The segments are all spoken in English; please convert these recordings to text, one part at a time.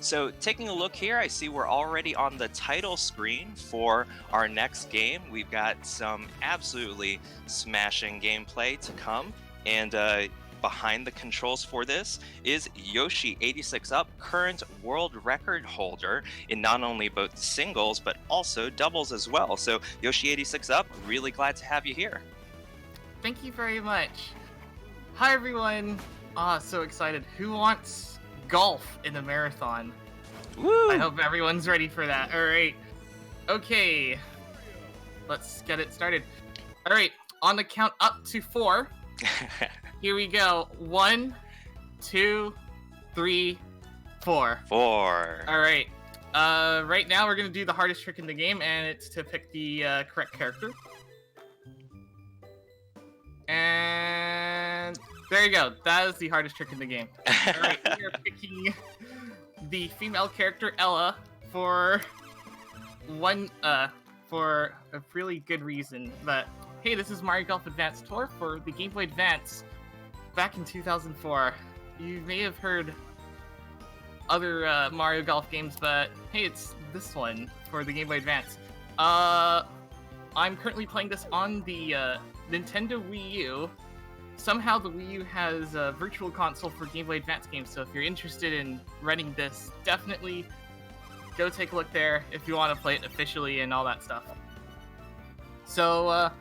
So taking a look here, I see we're already on the title screen for our next game. We've got some absolutely smashing gameplay to come, and behind the controls for this is Yoshi86Up, current world record holder in not only both singles but also doubles as well. So Yoshi86Up, really glad to have you here. Thank you very much. Hi everyone. So excited. Who wants golf in a marathon? Woo! I hope everyone's ready for that. All right. Okay. Let's get it started. All right. On the count up to 4. Here we go. 1, 2, 3, 4. 4. All right. Right now we're gonna do the hardest trick in the game, and it's to pick the correct character. And there you go. That is the hardest trick in the game. All right, we are picking the female character Ella for for a really good reason. But hey, this is Mario Golf Advance Tour for the Game Boy Advance back in 2004. You may have heard other Mario Golf games, but hey, it's this one for the Game Boy Advance. I'm currently playing this on the Nintendo Wii U. Somehow the Wii U has a virtual console for Game Boy Advance games, so if you're interested in renting this, definitely go take a look there if you want to play it officially and all that stuff. So,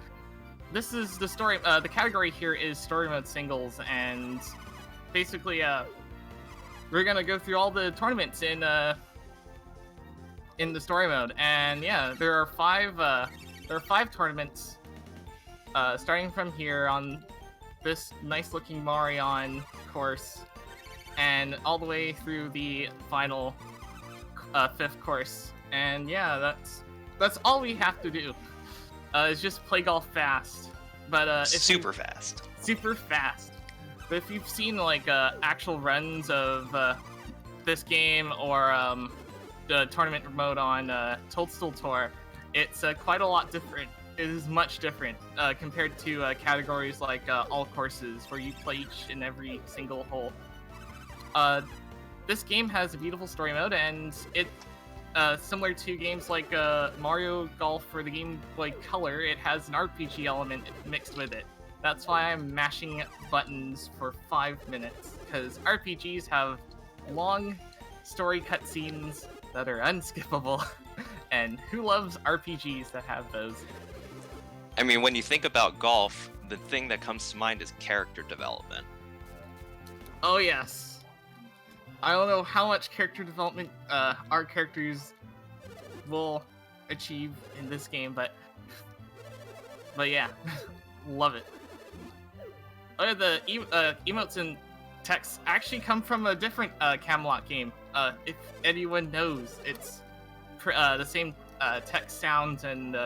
this is the story. The category here is story mode singles, and basically, we're gonna go through all the tournaments in the story mode. And yeah, there are 5 tournaments. Starting from here on this nice-looking Marion course, and all the way through the final 5th course. And yeah, that's all we have to do. Is just play golf fast, but super fast. Super fast. But if you've seen like actual runs of this game or the tournament mode on Toadstool Tour, it's quite a lot different. It is much different compared to categories like all courses, where you play each and every single hole. This game has a beautiful story mode, and it similar to games like Mario Golf for the Game Boy Color, it has an RPG element mixed with it. That's why I'm mashing buttons for 5 minutes, because RPGs have long story cutscenes that are unskippable, and who loves RPGs that have those? I mean, when you think about golf, the thing that comes to mind is character development. Oh yes. I don't know how much character development our characters will achieve in this game, but yeah, love it. Oh, the emotes and texts actually come from a different Camelot game. If anyone knows, it's the same text sounds and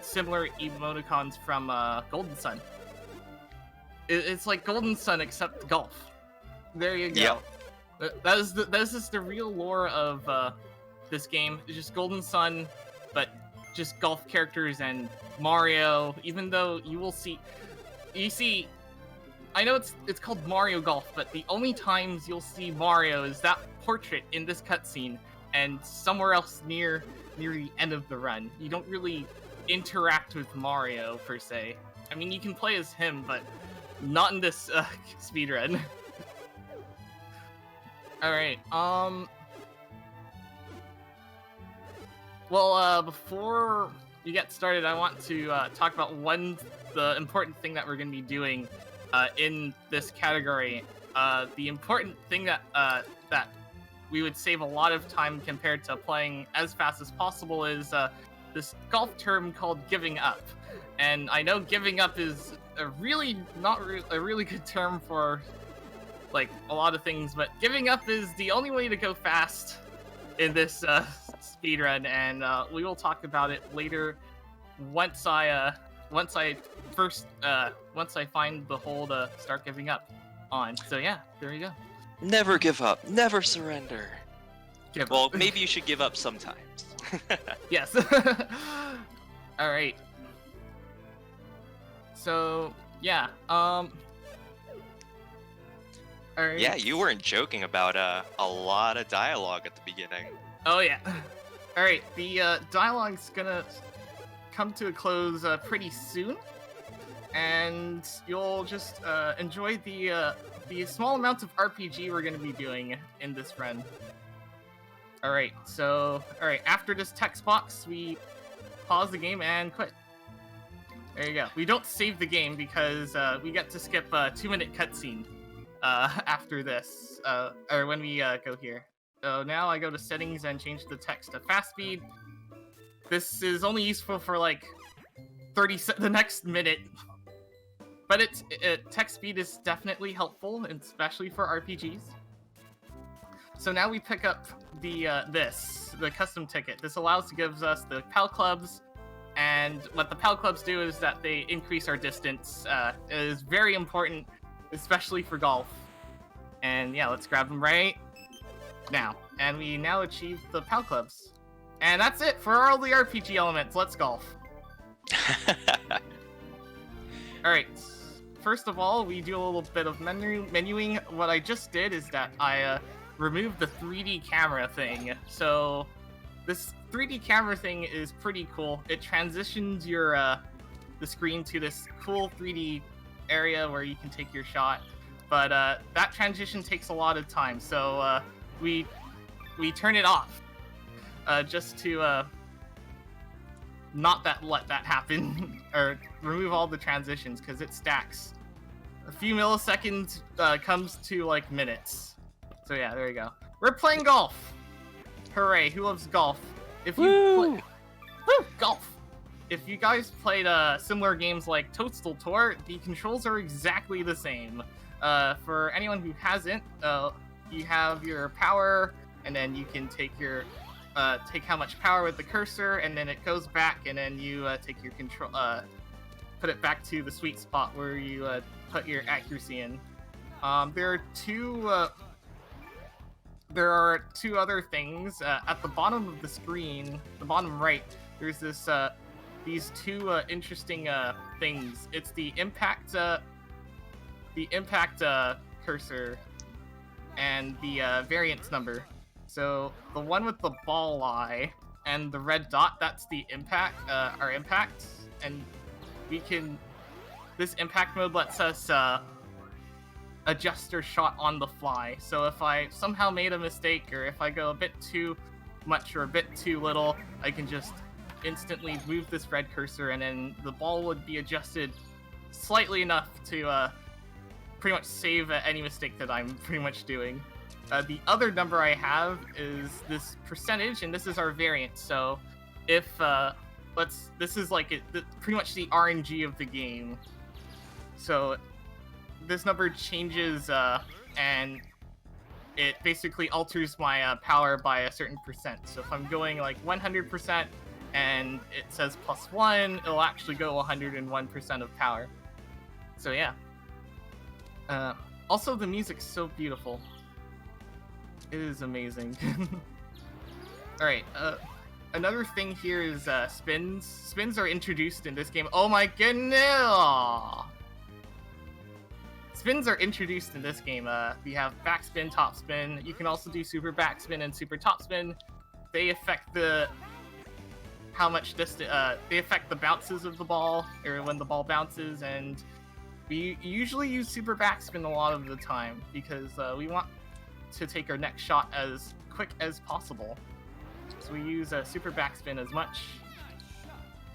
similar emoticons from Golden Sun. It's like Golden Sun except golf. There you go. Yep. That is the real lore of this game. It's just Golden Sun, but just golf characters and Mario. Even though you see, I know it's called Mario Golf, but the only times you'll see Mario is that portrait in this cutscene and somewhere else near the end of the run. You don't really interact with Mario per se. I mean, you can play as him, but not in this speedrun. Alright, well, before you get started, I want to talk about the important thing that we're going to be doing in this category. The important thing that we would save a lot of time compared to playing as fast as possible is this golf term called giving up. And I know giving up is a really good term for like a lot of things, but giving up is the only way to go fast in this speedrun, and we will talk about it later once I find the hole to start giving up on. So yeah, there you go. Never give up, never surrender. Well, maybe you should give up sometimes. Yes. All right. So yeah. All Alright. Yeah, you weren't joking about a lot of dialogue at the beginning. Oh yeah. Alright, the dialogue's gonna come to a close pretty soon. And you'll just enjoy the small amount of RPG we're gonna be doing in this run. Alright, so after this text box, we pause the game and quit. There you go. We don't save the game because we get to skip a 2-minute cutscene after this, or when we go here. So now I go to settings and change the text to fast speed. This is only useful for like the next minute. But text speed is definitely helpful, especially for RPGs. So now we pick up the custom ticket. This gives us the PAL clubs, and what the PAL clubs do is that they increase our distance. It is very important, especially for golf. And yeah, let's grab them right now. And we now achieve the PAL clubs. And that's it for all the RPG elements. Let's golf. Alright, first of all, we do a little bit of menuing. What I just did is that I removed the 3D camera thing. So this 3D camera thing is pretty cool. It transitions the screen to this cool 3D area where you can take your shot. But that transition takes a lot of time, so we turn it off just to not let that happen, or remove all the transitions, because it stacks. A few milliseconds comes to like minutes. So yeah, there you go. We're playing golf. Hooray! Who loves golf? If you golf. If you guys played similar games like Toadstool Tour, the controls are exactly the same. For anyone who hasn't, you have your power, and then you can take how much power with the cursor, and then it goes back, and then you take your control, put it back to the sweet spot where you put your accuracy in. There are two other things at the bottom of the screen, the bottom right. There's these two interesting things. It's the impact cursor and the variance number. So the one with the ball eye and the red dot, that's the impact, our impact, and this impact mode lets us adjust our shot on the fly. So if I somehow made a mistake, or if I go a bit too much or a bit too little, I can just instantly move this red cursor, and then the ball would be adjusted slightly enough to pretty much save any mistake that I'm pretty much doing. The other number I have is this percentage, and this is our variance. So if this is like pretty much the RNG of the game. So this number changes, and it basically alters my power by a certain percent. So if I'm going like 100% and it says +1, it'll actually go 101% of power. So yeah. Also, the music's so beautiful. It is amazing. Alright, another thing here is spins. Spins are introduced in this game. Oh my goodness! Spins are introduced in this game. We have backspin, topspin. You can also do super backspin and super topspin. They affect how much distance. They affect the bounces of the ball, or when the ball bounces. And we usually use super backspin a lot of the time because we want to take our next shot as quick as possible. So we use super backspin as much,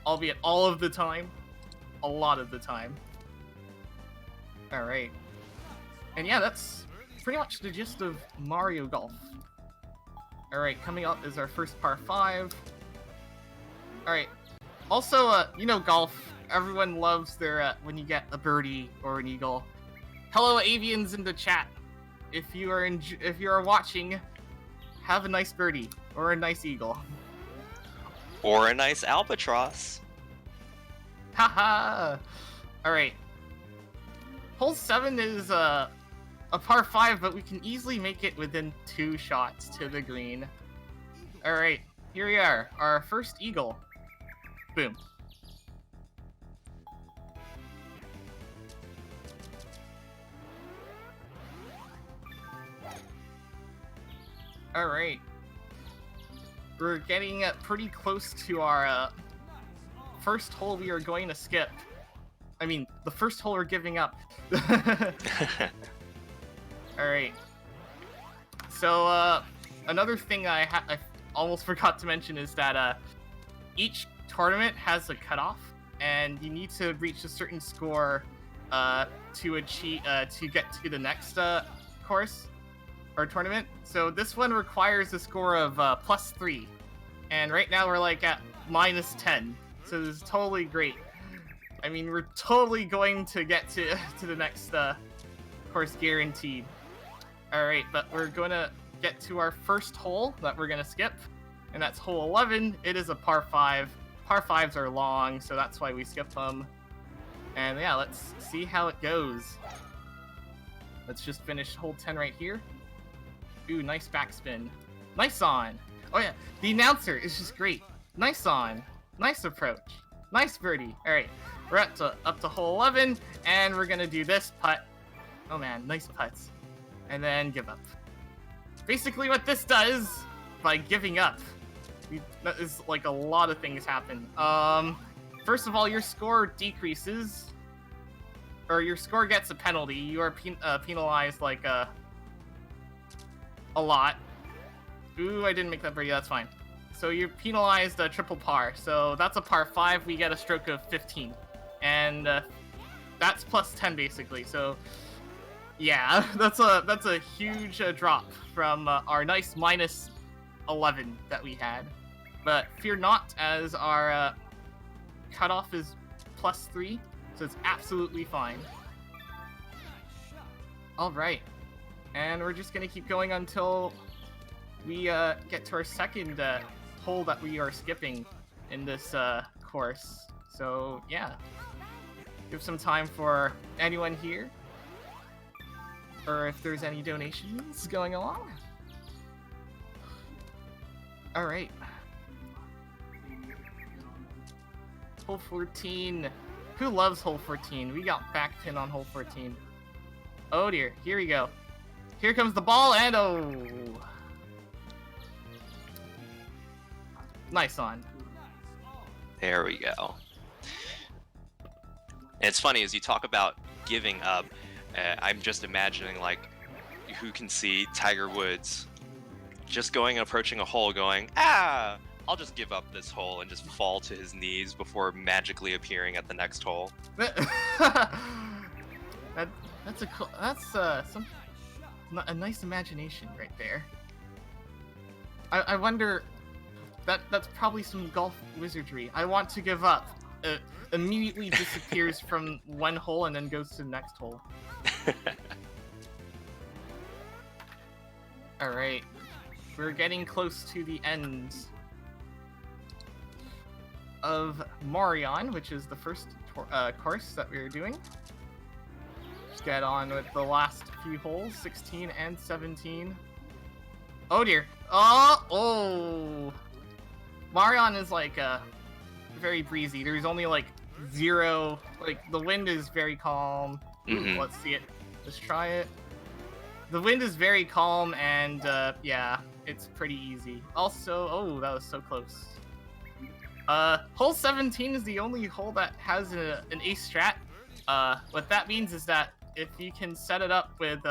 albeit all of the time, a lot of the time. Alright. And yeah, that's pretty much the gist of Mario Golf. Alright, coming up is our first par 5. Alright. Also, golf, everyone loves their, when you get a birdie or an eagle. Hello, avians in the chat. If you are watching, have a nice birdie or a nice eagle. Or a nice albatross. Haha! Alright. Hole 7 is a par 5, but we can easily make it within 2 shots to the green. Alright, here we are. Our first eagle. Boom. All right. We're getting pretty close to our first hole we are going to skip. I mean, the first hole we're giving up. All right. So another thing I almost forgot to mention is that each tournament has a cutoff, and you need to reach a certain score to achieve to get to the next course or tournament. So this one requires a score of +3, and right now we're like at -10. So this is totally great. I mean, we're totally going to get to the next course guaranteed. All right, but we're going to get to our first hole that we're going to skip, and that's hole 11. It is a par 5. Par 5s are long, so that's why we skip them. And yeah, let's see how it goes. Let's just finish hole 10 right here. Ooh, nice backspin. Nice on. Oh yeah, the announcer is just great. Nice on. Nice approach. Nice birdie. All right, we're up to hole 11, and we're going to do this putt. Oh man, nice putts. And then give up. Basically what this does, by giving up, that is like a lot of things happen. First of all, your score decreases, or your score gets a penalty. You are penalized like a lot. Ooh, I didn't make that birdie, that's fine. So you're penalized a triple par. So that's a par 5, we get a stroke of 15. And that's +10 basically, so yeah, that's a huge drop from our nice -11 that we had. But fear not, as our cutoff is +3, so it's absolutely fine. All right, and we're just gonna keep going until we get to our second hole that we are skipping in this course. So yeah, give some time for anyone here, or if there's any donations going along. All right. Hole 14. Who loves hole 14? We got backpin on hole 14. Oh dear, here we go. Here comes the ball, and oh. Nice on. There we go. And it's funny, as you talk about giving up, I'm just imagining, like, who can see Tiger Woods just going and approaching a hole going, I'll just give up this hole, and just fall to his knees before magically appearing at the next hole. That's a nice imagination right there. I wonder, that's probably some golf wizardry. I want to give up. Immediately disappears from one hole and then goes to the next hole. All right, we're getting close to the end of Marion, which is the first course that we're doing. Just get on with the last few holes, 16 and 17. Oh dear. Oh. Marion is like very breezy. There's only like 0, like the wind is very calm. Mm-hmm. Let's see it. Let's try it. The wind is very calm, and yeah, it's pretty easy. Also, oh, that was so close. Hole 17 is the only hole that has an ace strat. What that means is that if you can set it up with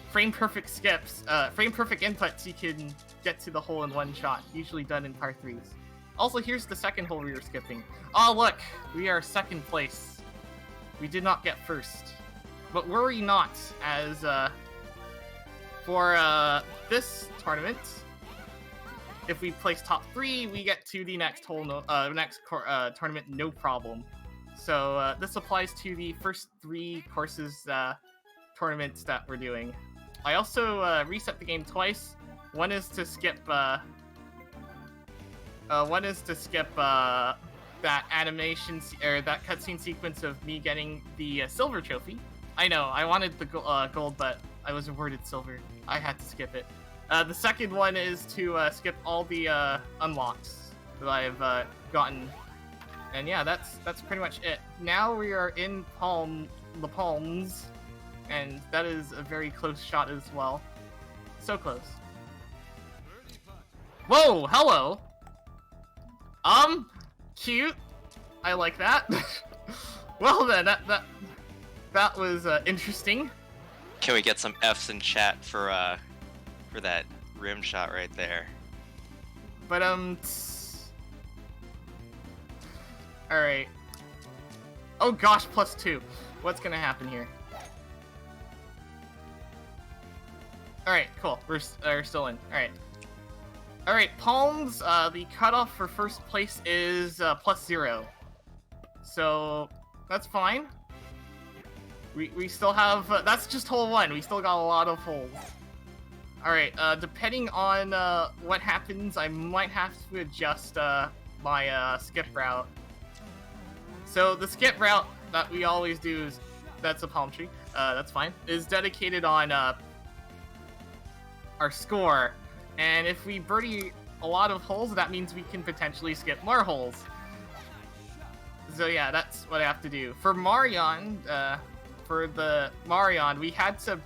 frame perfect skips, frame perfect inputs, you can get to the hole in one shot, usually done in par 3s. Also, here's the second hole we were skipping. Oh look, we are second place. We did not get first. But worry not, as for this tournament, if we place top 3, we get to the next hole, tournament, no problem. So this applies to the first 3 courses tournaments that we're doing. I also reset the game twice. One is to skip that animation or that cutscene sequence of me getting the silver trophy. I know, I wanted the gold, but I was awarded silver. I had to skip it. The second one is to skip all the unlocks that I've gotten. And yeah, that's pretty much it. Now we are in the Palms, and that is a very close shot as well. So close. Whoa, hello. Cute. I like that. Well then, that was interesting. Can we get some F's in chat for that rim shot right there? But alright. Oh gosh, +2. What's gonna happen here? Alright, cool. We're still in. Alright. Alright, Palms, the cutoff for first place is +0. So, that's fine. We still have... that's just hole 1. We still got a lot of holes. Alright, depending on what happens, I might have to adjust my skip route. So, the skip route that we always do is... that's a palm tree. That's fine. Is dedicated on our score. And if we birdie a lot of holes, that means we can potentially skip more holes. So yeah, that's what I have to do. For Marion, we had to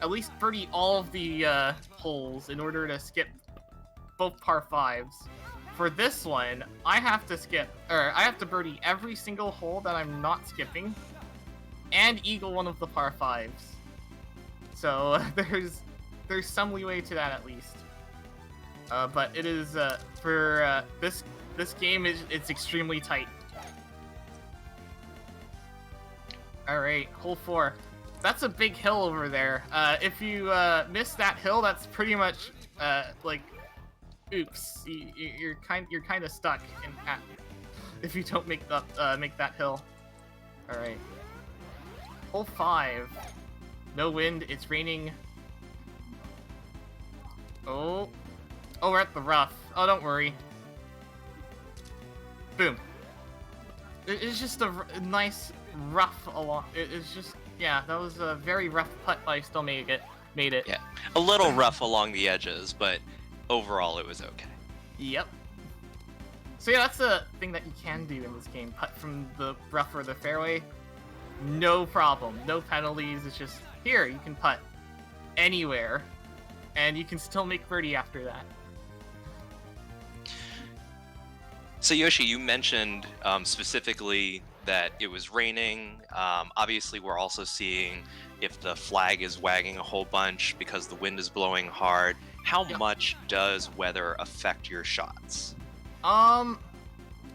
at least birdie all of the holes in order to skip both par 5s. For this one, I have to birdie every single hole that I'm not skipping, and eagle one of the par 5s. So there's some leeway to that at least. But it is for this game it's extremely tight. All right, hole 4. That's a big hill over there. If you miss that hill, that's pretty much like, oops. You're kind of stuck in that if you don't make that hill. All right. Hole 5. No wind. It's raining. Oh, we're at the rough. Oh, don't worry. Boom. It's just a nice rough along. It's just, yeah, that was a very rough putt, but I still made it. Yeah, a little rough along the edges, but overall it was okay. Yep. So yeah, that's the thing that you can do in this game. Putt from the rough or the fairway. No problem. No penalties. It's just, here, you can putt anywhere. And you can still make birdie after that. So Yoshi, you mentioned specifically that it was raining. Obviously, we're also seeing if the flag is wagging a whole bunch because the wind is blowing hard. How much does weather affect your shots? Oh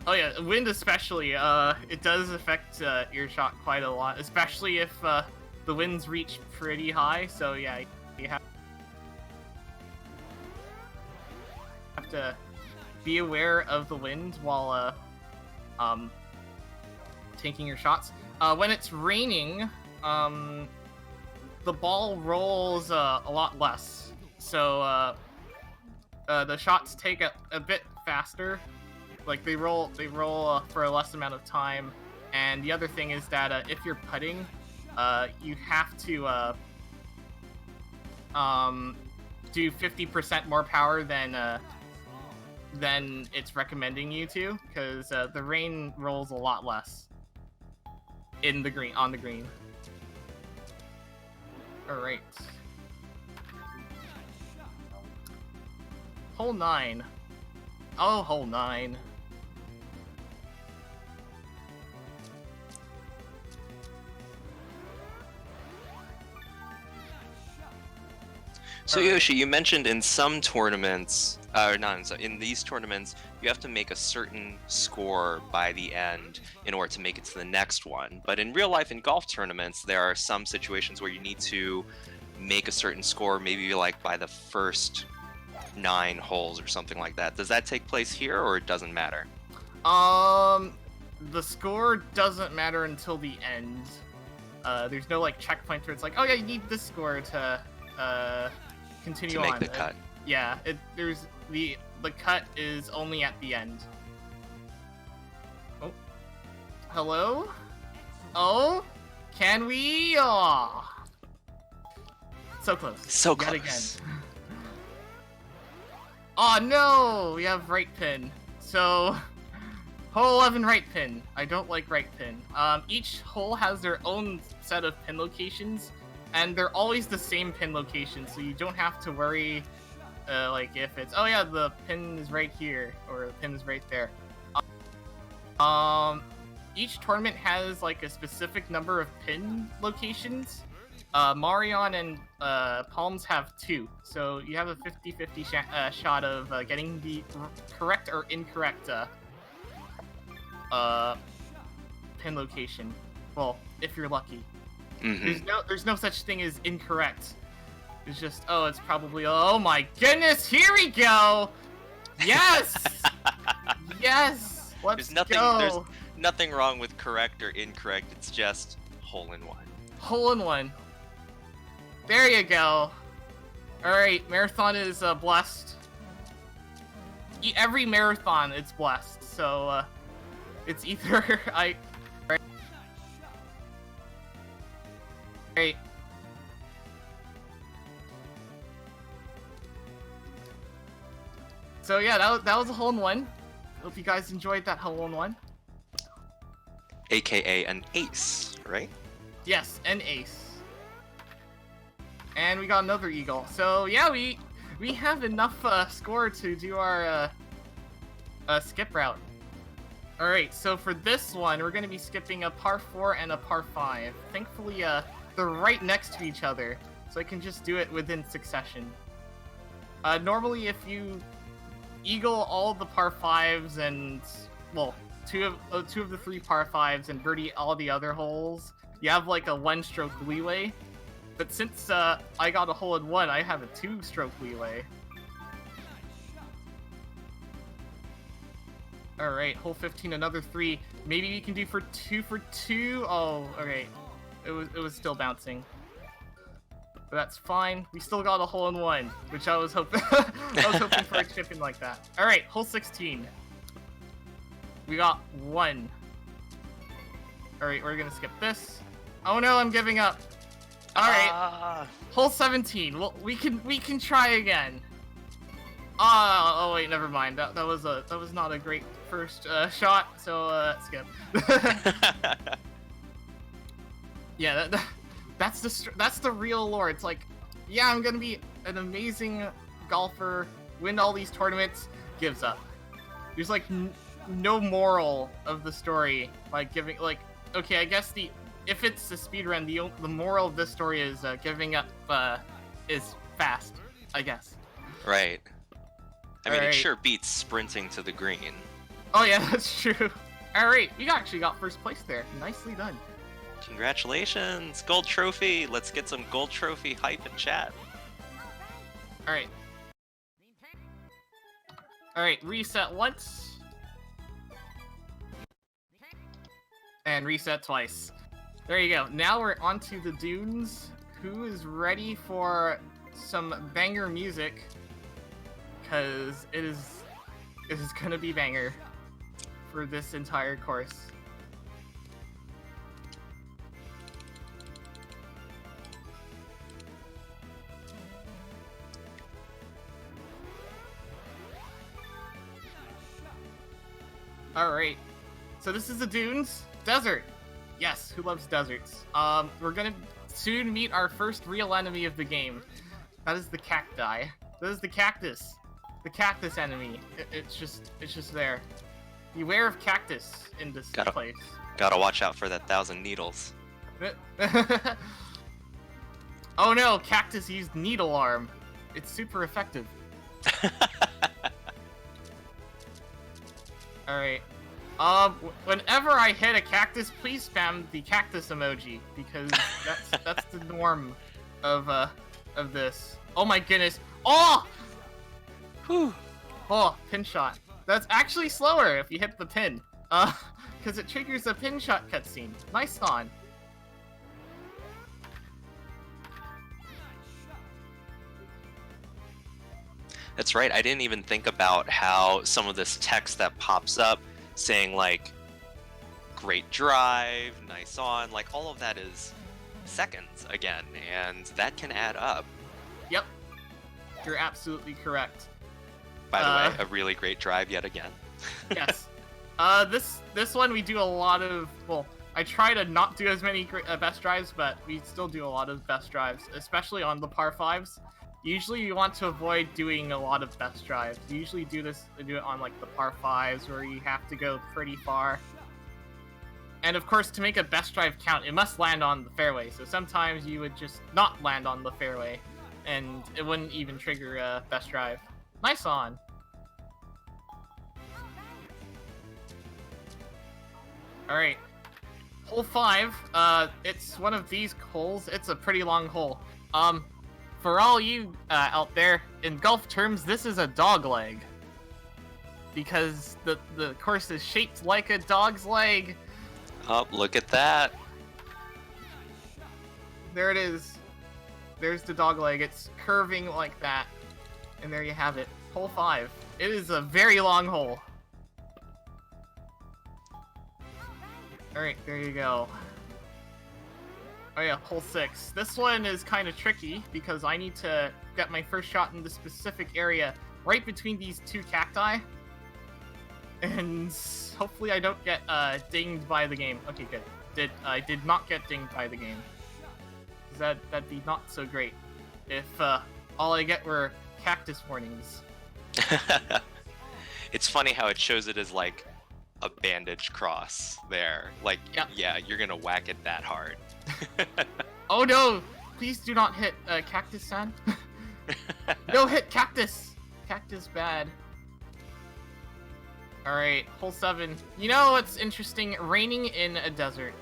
yeah, wind especially. It does affect your shot quite a lot, especially if the winds reach pretty high. So yeah, you have to be aware of the wind while taking your shots. When it's raining, the ball rolls a lot less, so the shots take a bit faster. Like they roll for a less amount of time. And the other thing is that if you're putting, you have to do 50% more power than it's recommending you to, because the rain rolls a lot less on the green. All right. Hole 9. Oh, hole 9. So Yoshi, you mentioned in some tournaments, in these tournaments, you have to make a certain score by the end in order to make it to the next one. But in real life, in golf tournaments, there are some situations where you need to make a certain score, maybe like by the first 9 holes or something like that. Does that take place here, or it doesn't matter? The score doesn't matter until the end. There's no like checkpoint where it's like, oh yeah, you need this score to continue to make on. the cut. Yeah, there's the cut is only at the end. Oh, hello? Oh, can we? Oh, so close. So Yet close. Again. Oh no, we have right pin. So, hole 11 right pin. I don't like right pin. Each hole has their own set of pin locations, and they're always the same pin location, so you don't have to worry Like if it's, oh yeah, the pin is right here, or the pin is right there. Each tournament has like a specific number of pin locations. Marion and Palms have 2, so you have a 50-50 shot of getting the correct or incorrect pin location. Well, if you're lucky. There's no such thing as incorrect. It's just, oh, it's probably, oh my goodness, here we go! Yes! Yes! Let's go! There's nothing wrong with correct or incorrect, it's just hole in one. Hole in one. There you go. Alright, marathon is blessed. Every marathon it's blessed, so it's either Right. So yeah, that was a hole in one. Hope you guys enjoyed that hole in one. AKA an ace, right? Yes, an ace. And we got another eagle. So yeah, we have enough score to do our skip route. Alright, so for this one, we're going to be skipping a par 4 and a par 5. Thankfully, they're right next to each other, so I can just do it within succession. Normally, if you eagle all the par 5s and, well, two of the 3 par 5s and birdie all the other holes, you have like a 1-stroke leeway. But since I got a hole in one, I have a 2-stroke leeway. Alright, hole 15, another 3. Maybe we can do for 2 for 2. Oh, okay. It was still bouncing. But that's fine. We still got a hole in one, which I was hoping I was hoping for a chip in like that. Alright, hole 16. We got 1. Alright, we're gonna skip this. Oh no, I'm giving up. Alright. Hole 17. Well, we can try again. Oh wait, never mind. That was not a great first shot, so skip. Yeah, that's the real lore. It's like, yeah, I'm gonna be an amazing golfer, win all these tournaments, gives up. There's like no moral of the story by giving, like, okay, I guess if it's a speedrun, the moral of this story is giving up is fast, I guess. Right. I mean, it sure beats sprinting to the green. Oh yeah, that's true. Alright, we actually got first place there. Nicely done. Congratulations! Gold trophy! Let's get some gold trophy hype in chat. Alright. Alright, reset once. And reset twice. There you go. Now we're onto the dunes. Who is ready for some banger music? Because it is gonna be banger for this entire course. Alright, so this is the dunes. Desert. Yes, who loves deserts? We're gonna soon meet our first real enemy of the game. That is the cacti. That is the cactus. The cactus enemy. It's just there. Beware of cactus in this place. Gotta watch out for that 1,000 needles. Oh no, cactus used needle arm. It's super effective. Alright. Whenever I hit a cactus, please spam the cactus emoji, because that's the norm of this. Oh my goodness. Oh! Whew. Oh, pin shot. That's actually slower if you hit the pin. Because it triggers a pin shot cutscene. Nice on. That's right, I didn't even think about how some of this text that pops up saying like, great drive, nice on, like all of that is seconds again, and that can add up. Yep. You're absolutely correct. By the way, a really great drive yet again. Yes. This one we do a lot of, well, I try to not do as many best drives, but we still do a lot of best drives, especially on the par 5s. Usually you want to avoid doing a lot of best drives. You usually do it on like the par 5s where you have to go pretty far. And of course, to make a best drive count, it must land on the fairway. So sometimes you would just not land on the fairway, and it wouldn't even trigger a best drive. Nice on. Alright. Hole 5, it's one of these holes. It's a pretty long hole. For all you out there, in golf terms, this is a dog leg. Because the course is shaped like a dog's leg. Oh, look at that. There it is. There's the dog leg. It's curving like that. And there you have it. Hole 5. It is a very long hole. Alright, there you go. Oh yeah, hole 6. This one is kind of tricky because I need to get my first shot in the specific area right between these two cacti. And hopefully I don't get dinged by the game. Okay, good. I did not get dinged by the game. That'd be not so great if all I get were cactus warnings. It's funny how it shows it as like a bandage cross there. Like, yep. Yeah, you're gonna whack it that hard. Oh no! Please do not hit cactus, son. No, hit cactus! Cactus bad. Alright, hole 7. You know what's interesting? Raining in a desert.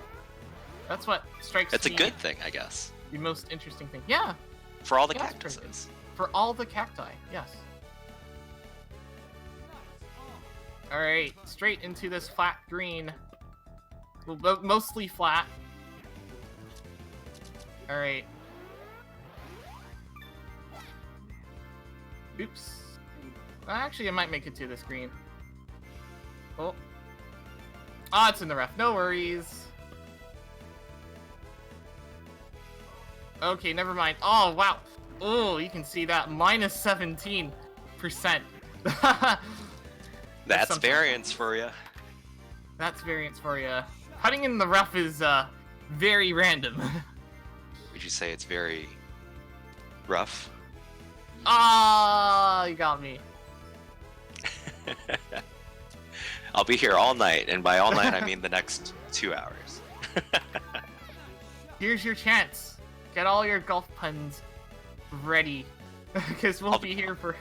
That's what strikes me. That's a good thing, I guess. The most interesting thing. Yeah! For all the Yeah, cactuses. For all the cacti, yes. Alright, straight into this flat green. Well, mostly flat. Alright. Oops. Actually, I might make it to this green. Oh. Ah, it's in the rough. No worries. Okay, never mind. Oh, wow. Oh, you can see that. Minus 17%. That's variance for you. That's variance for you. Putting in the rough is very random. Would you say it's very rough? Ah, you got me. I'll be here all night, and by all night I mean the next 2 hours. Here's your chance. Get all your golf puns ready, because we'll be here for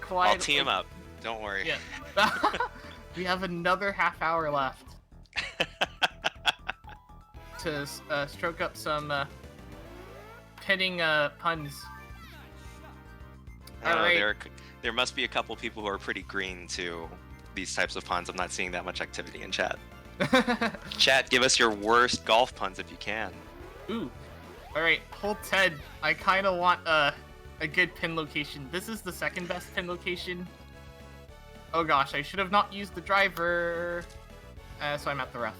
quite. I'll tee him up. Don't worry. Yeah. We have another half hour left to stroke up some pinning puns. All right. There must be a couple people who are pretty green to these types of puns. I'm not seeing that much activity in chat. Chat, give us your worst golf puns if you can. Ooh. Alright, hole 10. I kind of want a good pin location. This is the second best pin location. Oh gosh, I should have not used the driver. So I'm at the rough.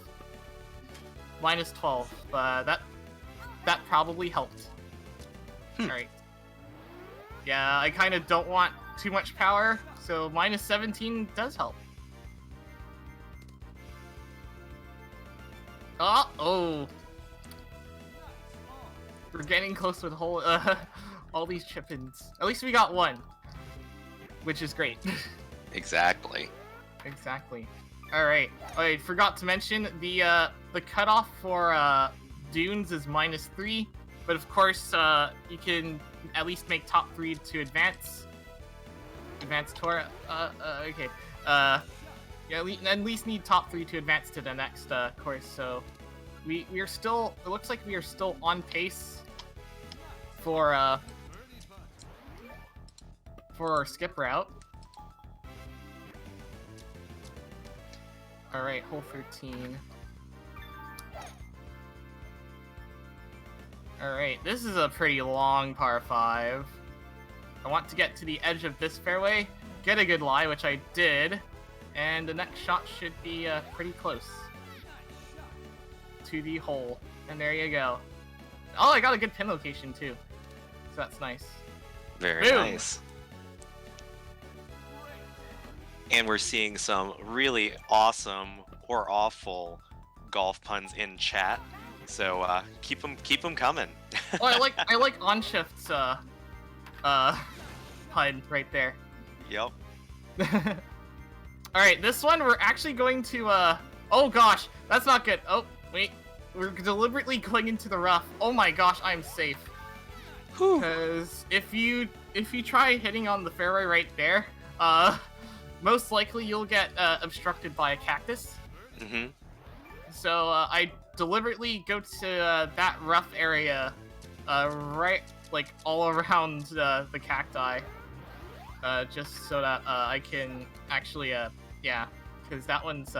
Minus 12. That probably helped. Alright. Yeah, I kind of don't want too much power, so minus 17 does help. Oh! We're getting close with all these chip-ins. At least we got one, which is great. Exactly. Exactly. Alright, I forgot to mention, the cutoff for dunes is minus 3, but of course, you can at least make top 3 to advance. Advance tour. Okay. Yeah, at least need top 3 to advance to the next course. So we're still. It looks like we are still on pace for our skip route. All right, hole 13. All right, this is a pretty long par 5. I want to get to the edge of this fairway, get a good lie, which I did, and the next shot should be pretty close to the hole. And there you go. Oh, I got a good pin location too, so that's nice. Very Boom. Nice. And we're seeing some really awesome or awful golf puns in chat. So keep them coming. Oh, I like on shifts HUD right there. Yep. Alright, this one we're actually going to, oh gosh, that's not good. Oh, wait. We're deliberately going into the rough. Oh my gosh, I'm safe. Because if you try hitting on the fairway right there, most likely you'll get obstructed by a cactus. Mm-hmm. So I deliberately go to that rough area, right, like all around the cacti, just so that I can actually, yeah, because that one's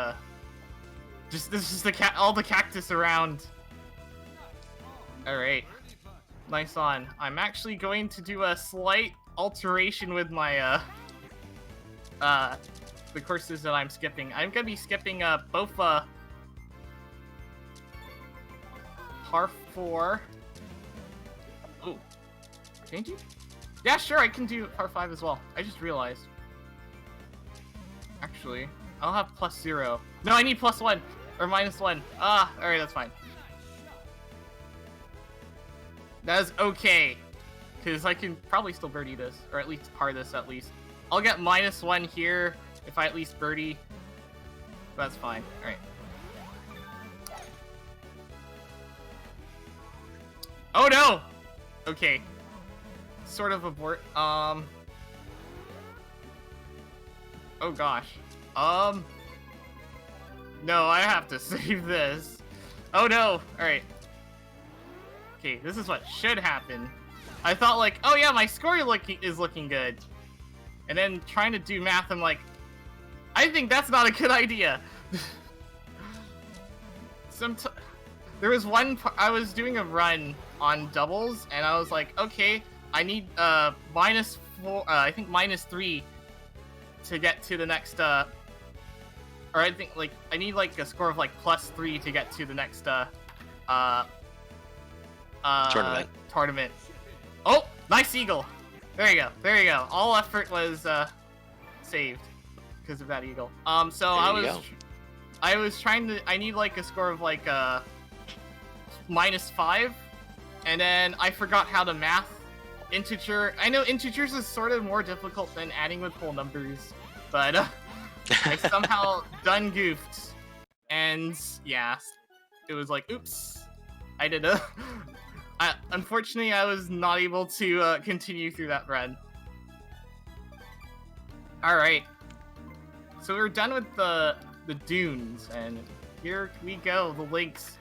this is all the cactus around. All right, nice on. I'm actually going to do a slight alteration with my the courses that I'm skipping. I'm gonna be skipping both par 4. Oh, can you? Yeah, sure, I can do par 5 as well. I just realized. Actually, I'll have +0. No, I need +1 or -1. Ah, all right, that's fine. That is okay, because I can probably still birdie this, or at least par this at least. I'll get -1 here if I at least birdie. That's fine. All right. Oh no! Okay. Sort of abort. Oh gosh. No, I have to save this. Oh no! Alright. Okay, this is what should happen. I thought like, oh yeah, my score is looking good. And then trying to do math, I'm like, I think that's not a good idea. There was I was doing a run on doubles, and I was like, okay, I need -4, I think -3 to get to the next, or I think like I need like a score of like +3 to get to the next tournament. Oh, nice eagle. There you go. There you go. All effort was saved because of that eagle. So I was trying to. I need like a score of like -5, and then I forgot how to math integer. I know integers is sort of more difficult than adding with whole numbers, but I somehow done goofed, and yeah, it was like, oops, I did a. Unfortunately, I was not able to continue through that run. All right, so we're done with the dunes, and here we go, the links.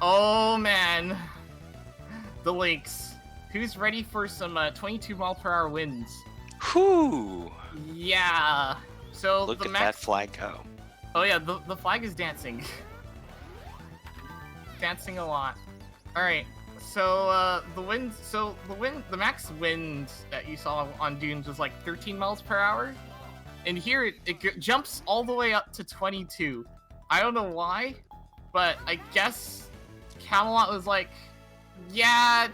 Oh man, the links. Who's ready for some 22-mile-per-hour winds? Whoo! Yeah. So look the at that flag go. Oh yeah, the flag is dancing. Dancing a lot. All right. So the max wind that you saw on dunes was like 13 miles per hour, and here it jumps all the way up to 22. I don't know why, but I guess Camelot was like, yeah,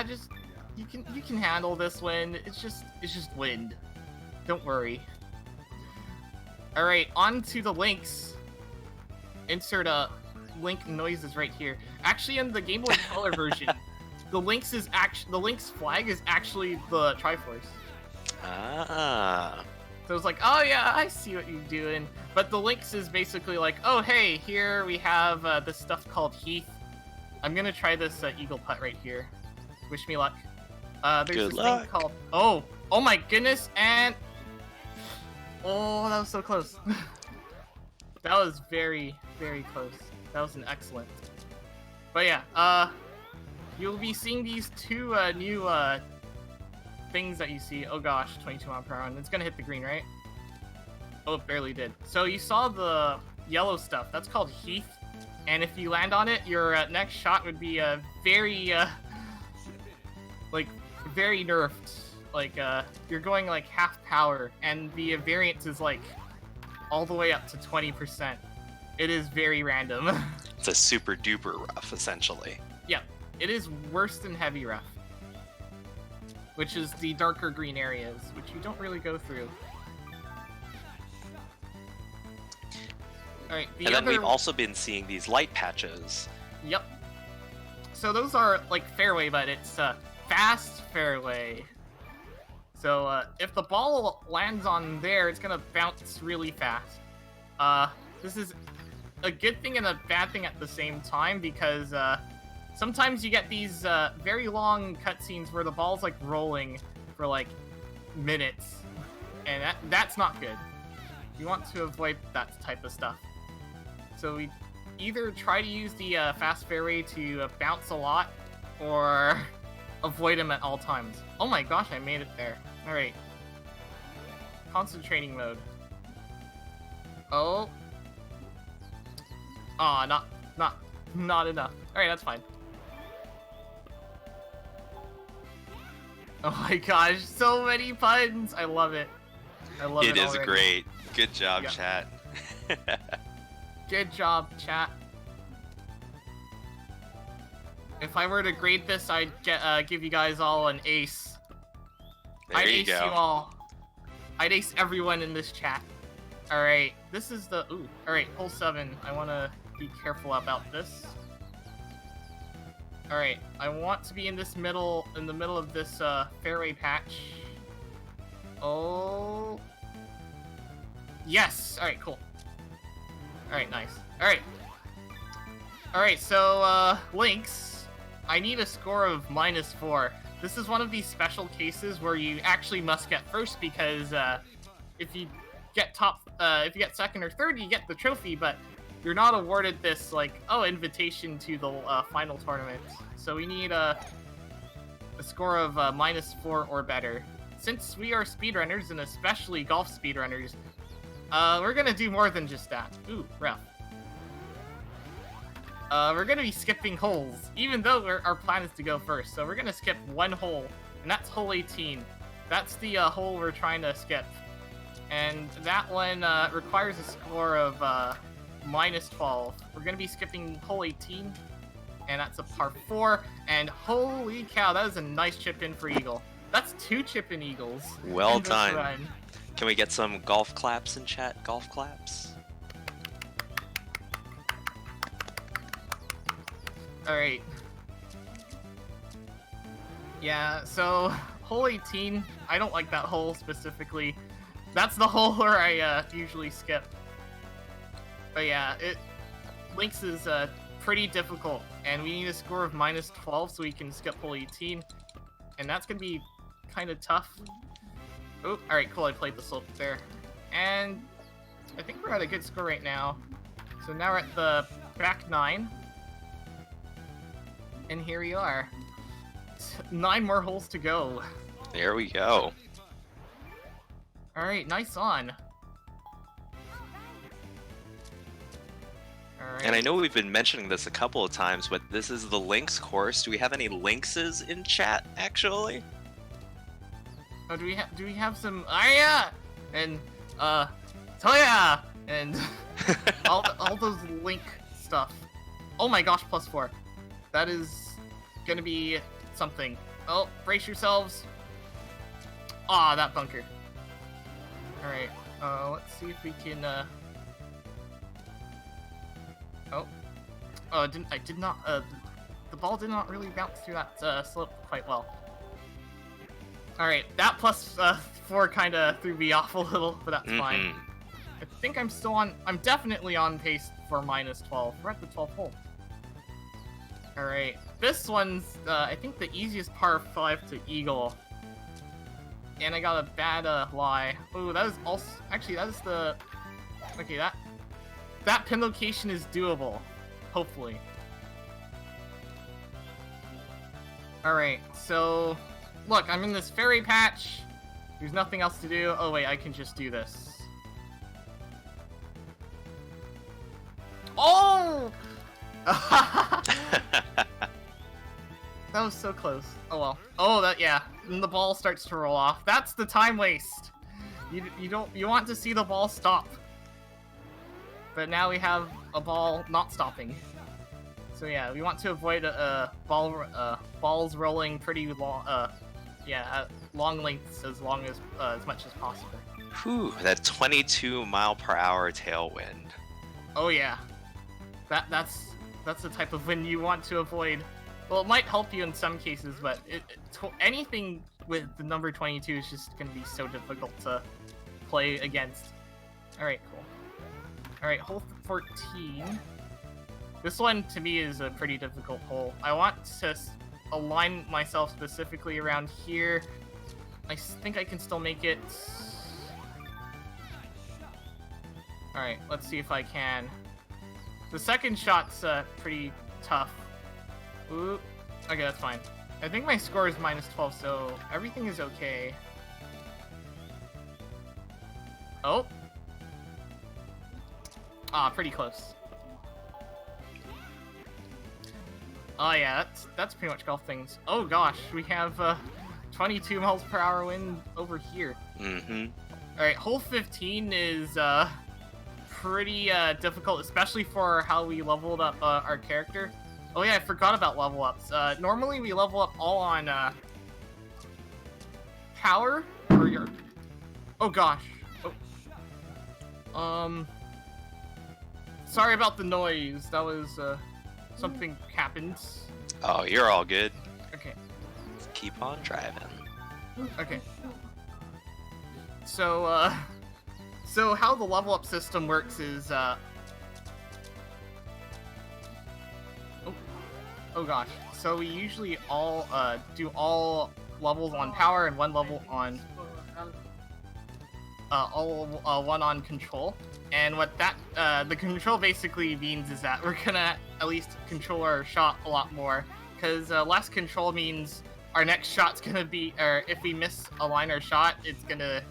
just you can handle this wind. It's just wind. Don't worry. All right, on to the links. Insert link noises right here. Actually, in the Game Boy Color version, the Lynx flag is actually the Triforce. Ah. So it's like, oh yeah, I see what you're doing. But the Lynx is basically like, oh hey, here we have this stuff called Heath. I'm gonna try this Eagle Putt right here. Wish me luck. There's Good this luck. thing called oh my goodness, and oh, that was so close. That was very, very close. That was an excellent. But yeah, you'll be seeing these two new things that you see. Oh gosh, 22 mile per hour. And it's gonna hit the green, right? Oh, it barely did. So you saw the yellow stuff. That's called Heath. And if you land on it, your next shot would be very, like, very nerfed. Like, you're going like half power, and the variance is like all the way up to 20%. It is very random. It's a super duper rough, essentially. Yeah, it is worse than heavy rough, which is the darker green areas, which you don't really go through. All right, and then we've also been seeing these light patches. Yep. So those are like fairway, but it's fast fairway. So if the ball lands on there, it's gonna bounce really fast. This is a good thing and a bad thing at the same time because sometimes you get these very long cutscenes where the ball's like rolling for like minutes, and that's not good. You want to avoid that type of stuff. So we either try to use the fast fairway to bounce a lot, or avoid him at all times. Oh my gosh, I made it there. All right. Concentrating mode. Oh. Aw, not enough. All right, that's fine. Oh my gosh, so many puns! I love it. I love it. It is already. great. Good job, Yeah. chat. Good job, chat. If I were to grade this, I'd give you guys all an ace. There I'd you ace go. you all. I'd ace everyone in this chat. Alright, this is the... Ooh, alright, hole 7. I want to be careful about this. Alright, I want to be in the middle of this fairway patch. Oh... Yes! Alright, cool. Alright, nice. Alright. Alright, so, Lynx, I need a score of -4. This is one of these special cases where you actually must get first because, if you get second or third, you get the trophy, but you're not awarded this, like, invitation to the final tournament. So we need a score of -4 or better. Since we are speedrunners, and especially golf speedrunners, we're gonna do more than just that. Ooh, rough. We're gonna be skipping holes, even though our plan is to go first. So we're gonna skip one hole, and that's hole 18. That's the hole we're trying to skip. And that one requires a score of -12. We're gonna be skipping hole 18, and that's a par 4. And holy cow, that is a nice chip in for eagle. That's 2 chip in eagles. Well in this done. run. Can we get some golf claps in chat? Golf claps? Alright. Yeah, so hole 18, I don't like that hole specifically. That's the hole where I usually skip. But yeah, Lynx is pretty difficult, and we need a score of -12 so we can skip hole 18. And that's gonna be kind of tough. Oh, alright, cool, I played the slope there. And I think we're at a good score right now. So now we're at the back 9. And here we are. 9 more holes to go. There we go. Alright, nice on. Alright. And I know we've been mentioning this a couple of times, but this is the Lynx course. Do we have any Lynxes in chat, actually? Oh, do we have some Arya and Toya and all those Link stuff. Oh my gosh, +4. That is gonna be something. Oh, brace yourselves. Ah, that bunker. Alright, let's see if we can Oh, I did not the ball did not really bounce through that slope quite well. Alright, that +4 kinda threw me off a little, but that's fine. I think I'm definitely on pace for -12. We're at the 12th hole. Alright, this one's, I think the easiest par 5 to eagle. And I got a bad, lie. Ooh, that is also, actually, that is the, okay, that pin location is doable. Hopefully. Alright, so, look, I'm in this fairy patch. There's nothing else to do. Oh wait, I can just do this. Oh! That was so close. Oh well. Oh, yeah. And the ball starts to roll off. That's the time waste. You want to see the ball stop. But now we have a ball not stopping. So yeah, we want to avoid balls rolling pretty long. Long lengths as much as possible. Whew, that 22-mile-per-hour tailwind. Oh yeah, that's the type of wind you want to avoid. Well, it might help you in some cases, but anything with the number 22 is just going to be so difficult to play against. Alright, cool. Alright, hole 14. This one, to me, is a pretty difficult hole. I want to align myself specifically around here. I think I can still make it. Alright, let's see if I can. The second shot's pretty tough. Ooh. Okay, that's fine. I think my score is -12, so everything is okay. Oh. Ah, pretty close. Oh yeah, that's pretty much golf things. Oh gosh, we have 22 miles per hour wind over here. Mm-hmm. Alright, hole 15 is pretty difficult, especially for how we leveled up our character. Oh yeah, I forgot about level ups. Normally we level up all on power or your. Oh gosh. Oh. Sorry about the noise. That was something happened. Oh, you're all good. Okay. Keep on driving. Okay. So so how the level up system works is Oh gosh. So we usually all do all levels on power and one level on one on control. And what that the control basically means is that we're gonna at least control our shot a lot more, because less control means our next shot's gonna be, or if we misalign our shot, it's gonna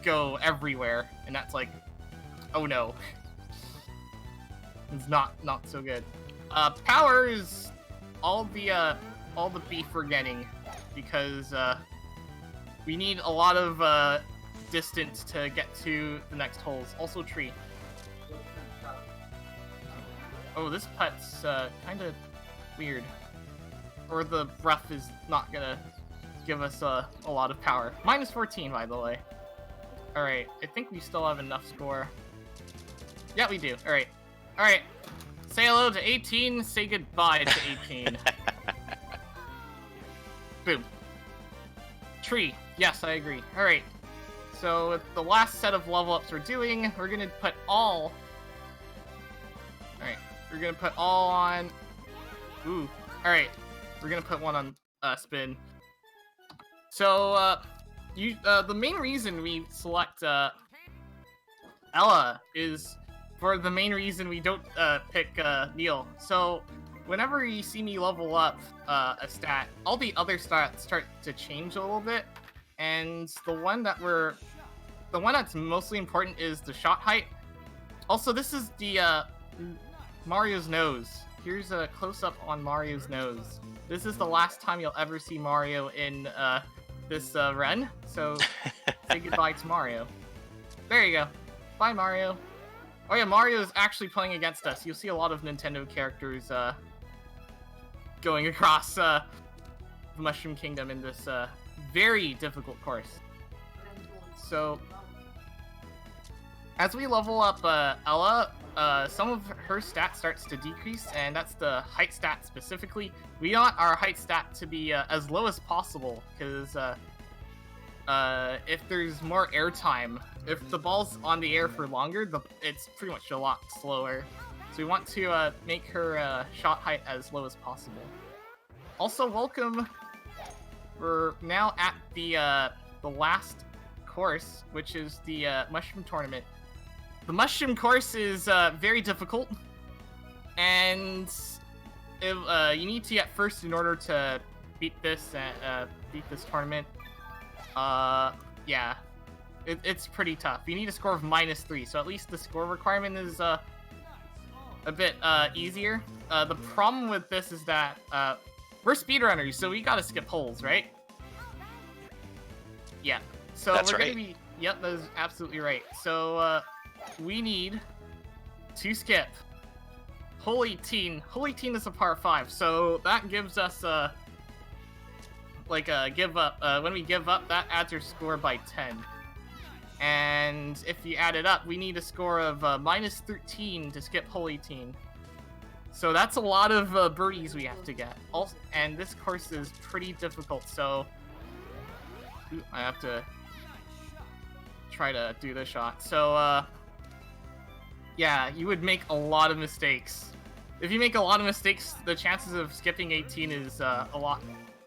go everywhere, and that's like, oh no. It's not so good. Power is all the beef we're getting, because we need a lot of distance to get to the next holes. Also tree. Oh, this putt's kind of weird. Or the rough is not gonna give us a lot of power. -14, by the way. Alright, I think we still have enough score. Yeah, we do. Alright. Alright. Say hello to 18, say goodbye to 18. Boom. Tree. Yes, I agree. Alright. So, with the last set of level ups we're doing, we're gonna put all... Alright. We're gonna put all on... Ooh. Alright. We're gonna put one on spin. So, the main reason we select Ella is for the main reason we don't pick Neil. So whenever you see me level up a stat, all the other stats start to change a little bit, and the one that's mostly important is the shot height. Also, this is the Mario's nose. Here's a close-up on Mario's nose. This is the last time you'll ever see Mario in this run, so say goodbye to Mario. There you go. Bye, Mario. Oh yeah, Mario is actually playing against us. You'll see a lot of Nintendo characters going across the Mushroom Kingdom in this very difficult course. So, as we level up Ella, some of her stat starts to decrease, and that's the height stat specifically. We want our height stat to be as low as possible, because if there's more air time, if the ball's on the air for longer, it's pretty much a lot slower. So we want to make her shot height as low as possible. Also, welcome. We're now at the last course, which is the Mushroom Tournament. The Mushroom course is very difficult, and you need to get first in order to beat this tournament. Yeah, it's pretty tough. You need a score of -3, so at least the score requirement is a bit easier. The problem with this is that we're speedrunners, so we gotta skip holes, right? Yeah. So That's we're right. gonna be. Yep, that is absolutely right. So we need to skip hole 18. Hole 18 is a par 5, so that gives us like a give up. When we give up, that adds our score by 10. And if you add it up, we need a score of -13 to skip hole 18. So that's a lot of birdies we have to get. Also, and this course is pretty difficult, so I have to try to do the shot. So, yeah, you would make a lot of mistakes. If you make a lot of mistakes, the chances of skipping 18 is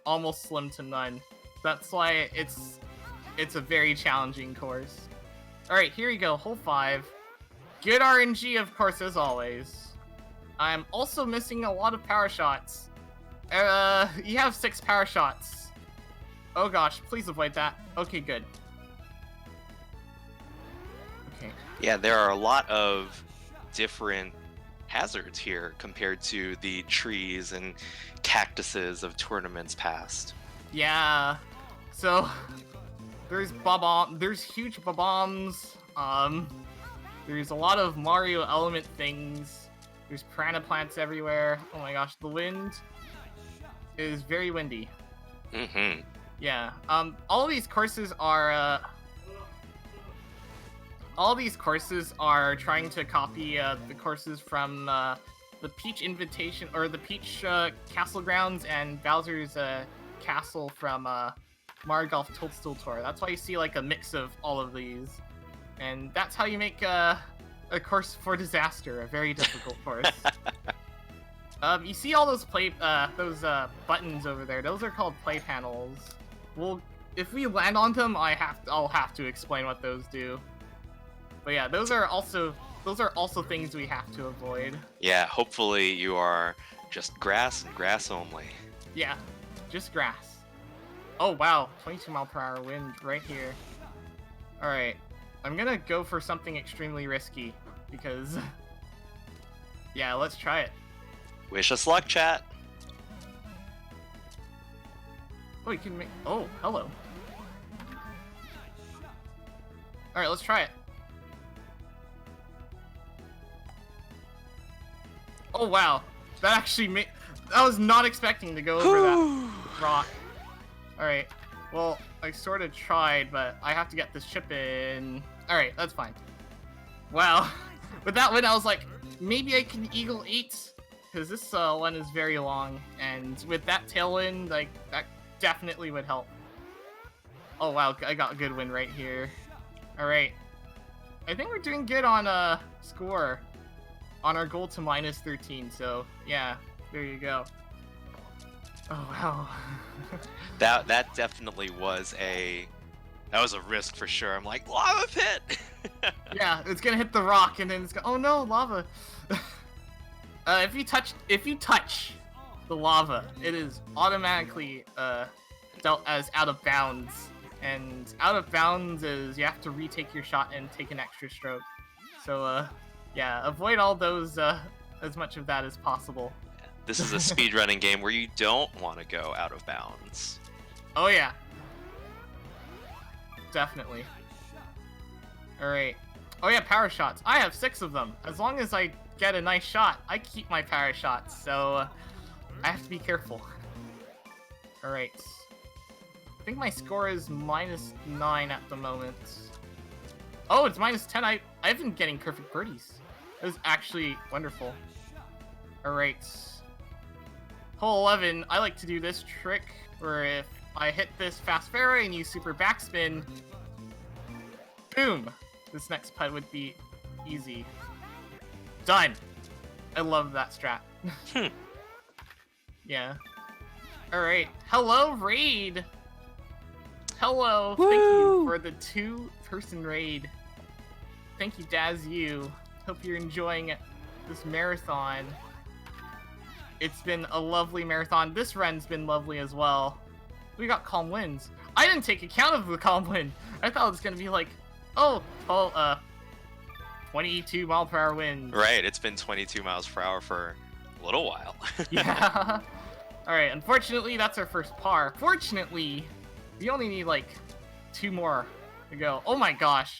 almost slim to none. That's why it's a very challenging course. All right, here we go, hole 5. Good RNG, of course, as always. I'm also missing a lot of power shots. You have 6 power shots. Oh gosh, please avoid that. Okay, good. Okay. Yeah, there are a lot of different hazards here compared to the trees and cactuses of tournaments past. Yeah. So there's huge bombs. There's a lot of Mario element things. There's piranha plants everywhere. Oh my gosh, the wind is very windy. Mm-hmm. Yeah. All these courses are trying to copy the courses from the Peach Invitation or the Peach Castle Grounds and Bowser's Castle from Mario Golf Toadstool Tour. That's why you see like a mix of all of these, and that's how you make a course for disaster, a very difficult course. You see all those buttons over there. Those are called play panels. Well, if we land on them, I'll have to explain what those do. But yeah, those are also things we have to avoid. Yeah, hopefully you are just grass and grass only. Yeah, just grass. Oh wow, 22-mile-per-hour wind right here. All right, I'm gonna go for something extremely risky because, yeah, let's try it. Wish us luck, chat. Oh, you can make. Oh, hello. All right, let's try it. Oh wow, that actually made. I was not expecting to go over that rock. All right, well, I sort of tried, but I have to get this chip in. All right, that's fine. Wow, with that win, I was like, maybe I can eagle 8, because this one is very long, and with that tailwind, like that definitely would help. Oh wow, I got a good win right here. All right, I think we're doing good on score, on our goal to -13. So yeah, there you go. Oh wow. that definitely was a risk for sure. I'm like, lava pit. Yeah, it's gonna hit the rock and then it's oh no, lava. If you touch the lava, it is automatically dealt as out of bounds. And out of bounds is you have to retake your shot and take an extra stroke. So yeah, avoid all those as much of that as possible. This is a speedrunning game where you don't want to go out of bounds. Oh yeah. Definitely. Alright. Oh yeah, power shots. I have 6 of them. As long as I get a nice shot, I keep my power shots, so I have to be careful. Alright. I think my score is -9 at the moment. Oh, it's -10. I've been getting perfect birdies. It was actually wonderful. Alright. Hole 11, I like to do this trick where if I hit this fast fairway and use super backspin, boom! This next putt would be easy. Done! I love that strat. Yeah. Alright. Hello, Raid! Hello! Woo! Thank you for the 2-person raid. Thank you, Daz You. Hope you're enjoying this marathon. It's been a lovely marathon. This run's been lovely as well. We got calm winds. I didn't take account of the calm wind. I thought it was gonna be like, 22-mile-per-hour wind. Right, it's been 22 miles per hour for a little while. Yeah. Alright, unfortunately, that's our first par. Fortunately, we only need like 2 more to go. Oh my gosh.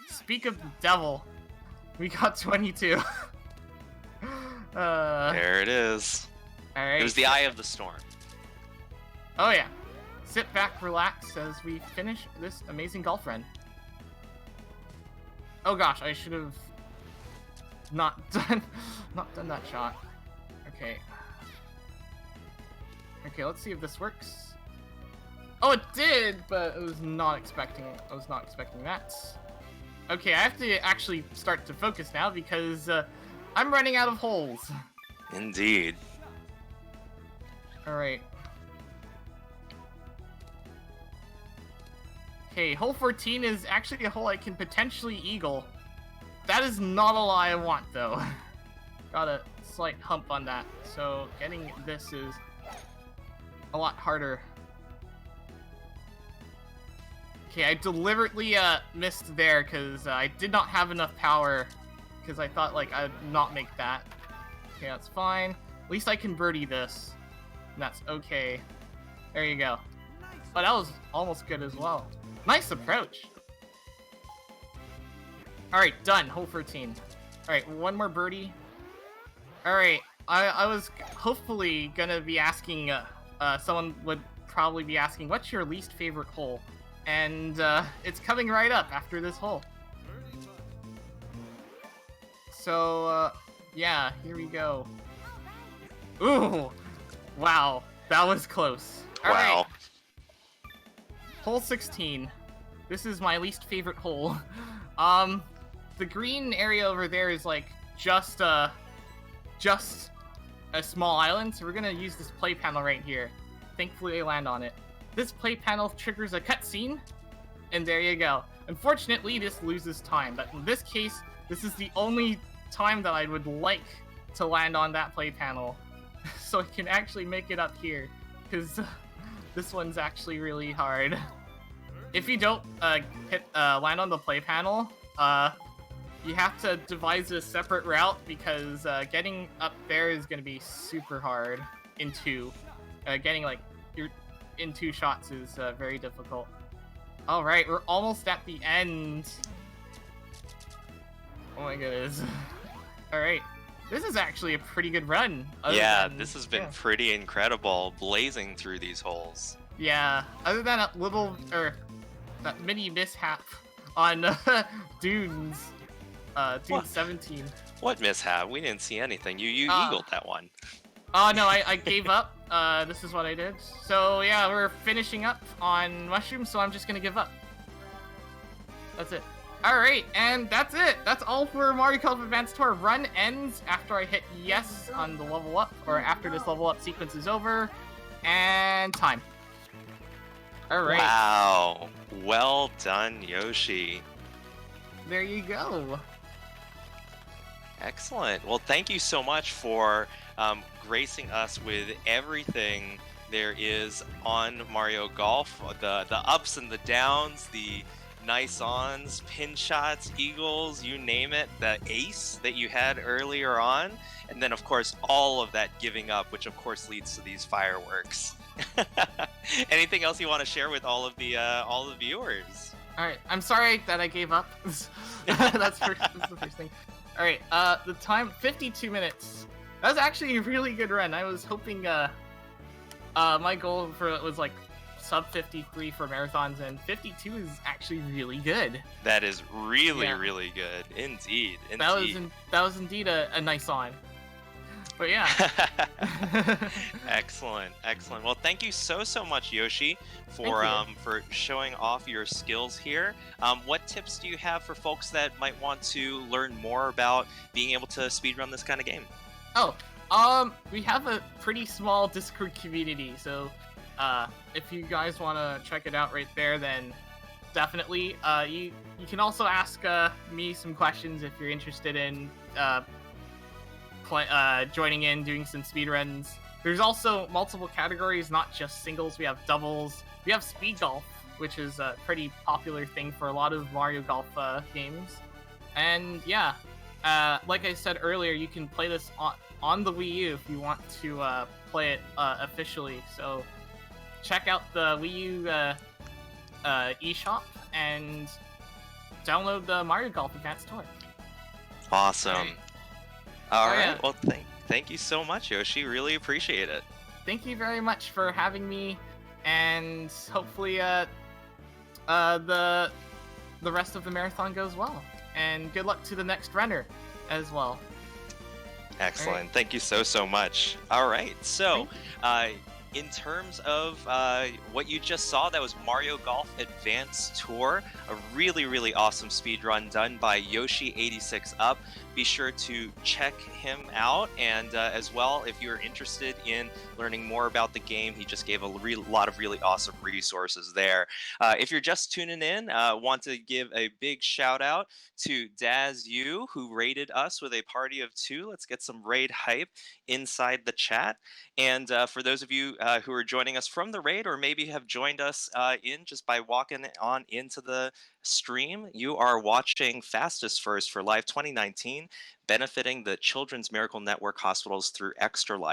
Speak of the devil. We got 22. There it is. Alright. It was the eye of the storm. Oh yeah. Sit back, relax as we finish this amazing golf run. Oh gosh, I should have not done that shot. Okay. Okay, let's see if this works. Oh, it did, but I was not expecting that. Okay, I have to actually start to focus now because I'm running out of holes. Indeed. All right. Okay, hole 14 is actually a hole I can potentially eagle. That is not a lie I want, though. Got a slight hump on that, so getting this is a lot harder. Okay, I deliberately missed there because I did not have enough power because I thought like I'd not make that. Okay, that's fine. At least I can birdie this. And that's okay. There you go. But that was almost good as well. Nice approach. Alright, done. Hole 13. Alright, one more birdie. Alright, I was hopefully gonna be asking, someone would probably be asking, what's your least favorite hole? And it's coming right up after this hole. So, yeah, here we go. Ooh! Wow, that was close. All Wow. right. Hole 16. This is my least favorite hole. The green area over there is like just a small island, so we're gonna use this play panel right here. Thankfully, I land on it. This play panel triggers a cutscene, and there you go. Unfortunately, this loses time, but in this case, this is the only time that I would like to land on that play panel, so I can actually make it up here, because this one's actually really hard. If you don't land on the play panel, you have to devise a separate route, because getting up there is going to be super hard in two. Getting like in two shots is very difficult. All right, we're almost at the end. Oh my goodness. All right, this is actually a pretty good run. Yeah, this has been pretty incredible, blazing through these holes. Yeah, other than that mini mishap on Dunes, Dune 17. What mishap? We didn't see anything. You eagled that one. Oh no, I gave up. This is what I did. So yeah, we're finishing up on mushrooms, so I'm just gonna give up. That's it. Alright, and that's it. That's all for Mario Kart Advance Tour. Run ends after I hit yes on the level up, or after this level up sequence is over. And time. Alright. Wow. Well done, Yoshi. There you go. Excellent. Well, thank you so much for gracing us with everything there is on Mario Golf. The ups and the downs, the nice ons, pin shots, eagles, you name it, the ace that you had earlier on, and then of course all of that giving up, which of course leads to these fireworks. Anything else you want to share with all of the viewers? Alright, I'm sorry that I gave up. that's the first thing. Alright, the time, 52 minutes. That was actually a really good run. I was hoping, my goal for it was like sub 53 for marathons, and 52 is actually really good. That is really good. Indeed. That was indeed a nice on. But yeah. Excellent. Well, thank you so much, Yoshi, for showing off your skills here. What tips do you have for folks that might want to learn more about being able to speedrun this kind of game? Oh, we have a pretty small Discord community, so if you guys want to check it out right there, then definitely. You can also ask me some questions if you're interested in joining in, doing some speedruns. There's also multiple categories, not just singles. We have doubles. We have speed golf, which is a pretty popular thing for a lot of Mario Golf games. And yeah, like I said earlier, you can play this on the Wii U if you want to play it officially. So check out the Wii U eShop and download the Mario Golf Advance Tour. Awesome. All right. Yeah. Well, thank you so much, Yoshi. Really appreciate it. Thank you very much for having me, and hopefully the rest of the marathon goes well. And good luck to the next runner as well. All right. Excellent. Thank you so much. All right. So, Thank you. uh, in terms of what you just saw, that was Mario Golf Advance Tour, a really awesome speed run done by Yoshi86Up. Be sure to check him out. And as well, if you're interested in learning more about the game, he just gave a lot of really awesome resources there. If you're just tuning in, want to give a big shout out to Daz Yu, who raided us with a party of two. Let's get some raid hype inside the chat. And for those of you who are joining us from the raid, or maybe have joined us in just by walking on into the stream, you are watching Fastest First for Live 2019, benefiting the Children's Miracle Network hospitals through Extra Life.